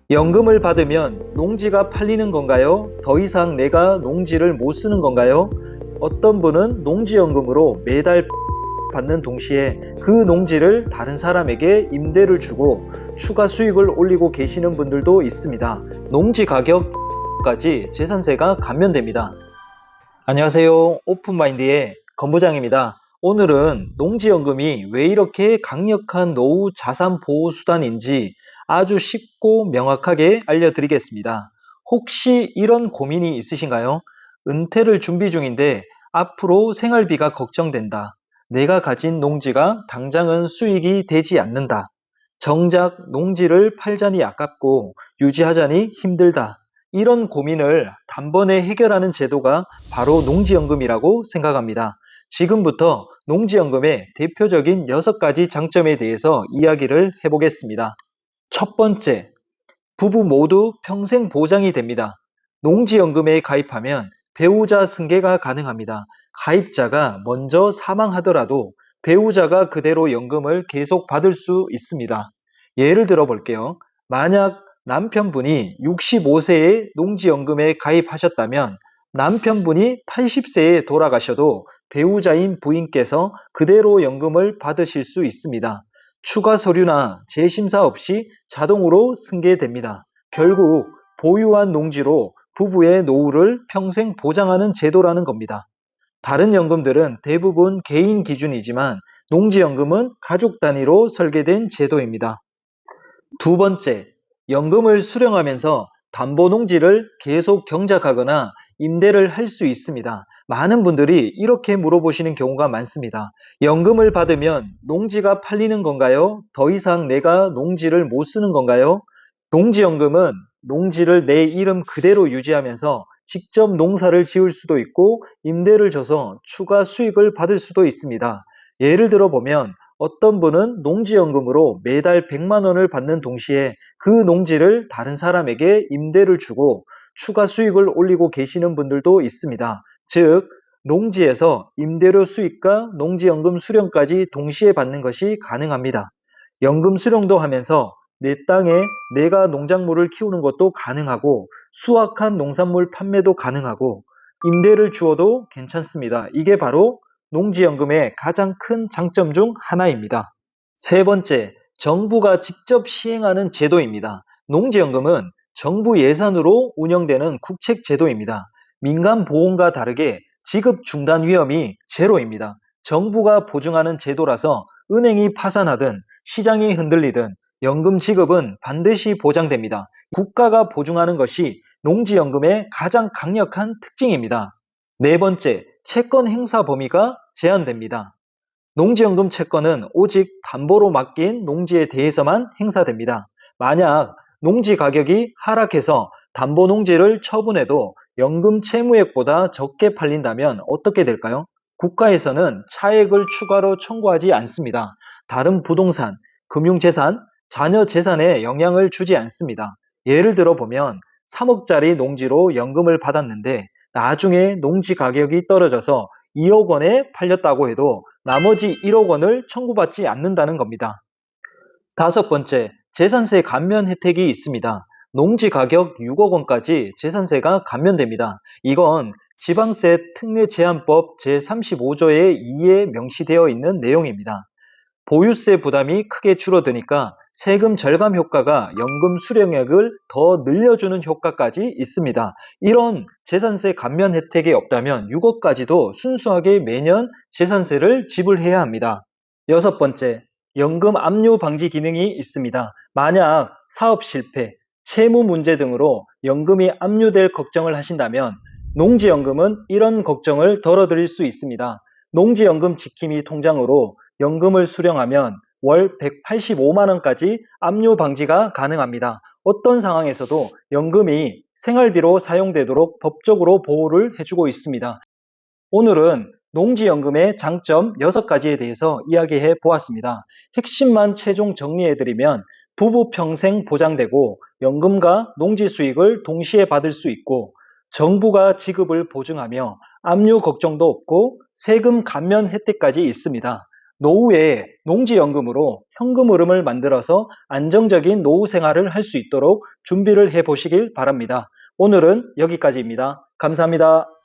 연금을 받으면 농지가 팔리는 건가요? 더 이상 내가 농지를 못 쓰는 건가요? 어떤 분은 농지연금으로 매달 받는 동시에 그 농지를 다른 사람에게 임대를 주고 추가 수익을 올리고 계시는 분들도 있습니다. 농지 가격까지 재산세가 감면됩니다. 안녕하세요. 오픈마인드의 건부장입니다. 오늘은 농지연금이 왜 이렇게 강력한 노후 자산 보호 수단인지 아주 쉽고 명확하게 알려드리겠습니다. 혹시 이런 고민이 있으신가요? 은퇴를 준비 중인데 앞으로 생활비가 걱정된다. 내가 가진 농지가 당장은 수익이 되지 않는다. 정작 농지를 팔자니 아깝고 유지하자니 힘들다. 이런 고민을 단번에 해결하는 제도가 바로 농지연금이라고 생각합니다. 지금부터 농지연금의 대표적인 6가지 장점에 대해서 이야기를 해보겠습니다. 첫 번째, 부부 모두 평생 보장이 됩니다. 농지연금에 가입하면 배우자 승계가 가능합니다. 가입자가 먼저 사망하더라도 배우자가 그대로 연금을 계속 받을 수 있습니다. 예를 들어 볼게요. 만약 남편분이 65세에 농지연금에 가입하셨다면 남편분이 80세에 돌아가셔도 배우자인 부인께서 그대로 연금을 받으실 수 있습니다. 추가 서류나 재심사 없이 자동으로 승계됩니다. 결국 보유한 농지로 부부의 노후를 평생 보장하는 제도라는 겁니다. 다른 연금들은 대부분 개인 기준이지만 농지연금은 가족 단위로 설계된 제도입니다. 두 번째, 연금을 수령하면서 담보농지를 계속 경작하거나 임대를 할 수 있습니다. 많은 분들이 이렇게 물어보시는 경우가 많습니다. 연금을 받으면 농지가 팔리는 건가요? 더 이상 내가 농지를 못 쓰는 건가요? 농지연금은 농지를 내 이름 그대로 유지하면서 직접 농사를 지을 수도 있고 임대를 줘서 추가 수익을 받을 수도 있습니다. 예를 들어 보면 어떤 분은 농지연금으로 매달 100만 원을 받는 동시에 그 농지를 다른 사람에게 임대를 주고 추가 수익을 올리고 계시는 분들도 있습니다. 즉, 농지에서 임대료 수익과 농지연금 수령까지 동시에 받는 것이 가능합니다. 연금 수령도 하면서 내 땅에 내가 농작물을 키우는 것도 가능하고 수확한 농산물 판매도 가능하고 임대를 주어도 괜찮습니다. 이게 바로 농지연금의 가장 큰 장점 중 하나입니다. 세 번째, 정부가 직접 시행하는 제도입니다. 농지연금은 정부 예산으로 운영되는 국책 제도입니다. 민간 보험과 다르게 지급 중단 위험이 제로입니다. 정부가 보증하는 제도라서 은행이 파산하든 시장이 흔들리든 연금 지급은 반드시 보장됩니다. 국가가 보증하는 것이 농지연금의 가장 강력한 특징입니다. 네 번째, 채권 행사 범위가 제한됩니다. 농지연금 채권은 오직 담보로 맡긴 농지에 대해서만 행사됩니다. 만약 농지 가격이 하락해서 담보 농지를 처분해도 연금 채무액보다 적게 팔린다면 어떻게 될까요? 국가에서는 차액을 추가로 청구하지 않습니다. 다른 부동산, 금융재산, 자녀 재산에 영향을 주지 않습니다. 예를 들어 보면 3억짜리 농지로 연금을 받았는데 나중에 농지 가격이 떨어져서 2억 원에 팔렸다고 해도 나머지 1억 원을 청구받지 않는다는 겁니다. 다섯 번째, 재산세 감면 혜택이 있습니다. 농지 가격 6억 원까지 재산세가 감면됩니다. 이건 지방세 특례제한법 제35조의 2에 명시되어 있는 내용입니다. 보유세 부담이 크게 줄어드니까 세금 절감 효과가 연금 수령액을 더 늘려주는 효과까지 있습니다. 이런 재산세 감면 혜택이 없다면 6억까지도 순수하게 매년 재산세를 지불해야 합니다. 여섯 번째, 연금 압류 방지 기능이 있습니다. 만약 사업 실패, 채무 문제 등으로 연금이 압류될 걱정을 하신다면 농지연금은 이런 걱정을 덜어드릴 수 있습니다. 농지연금 지킴이 통장으로 연금을 수령하면 월 185만 원까지 압류 방지가 가능합니다. 어떤 상황에서도 연금이 생활비로 사용되도록 법적으로 보호를 해주고 있습니다. 오늘은 농지연금의 장점 6가지에 대해서 이야기해 보았습니다. 핵심만 최종 정리해드리면 부부 평생 보장되고 연금과 농지 수익을 동시에 받을 수 있고 정부가 지급을 보증하며 압류 걱정도 없고 세금 감면 혜택까지 있습니다. 노후에 농지연금으로 현금 흐름을 만들어서 안정적인 노후 생활을 할 수 있도록 준비를 해 보시길 바랍니다. 오늘은 여기까지입니다. 감사합니다.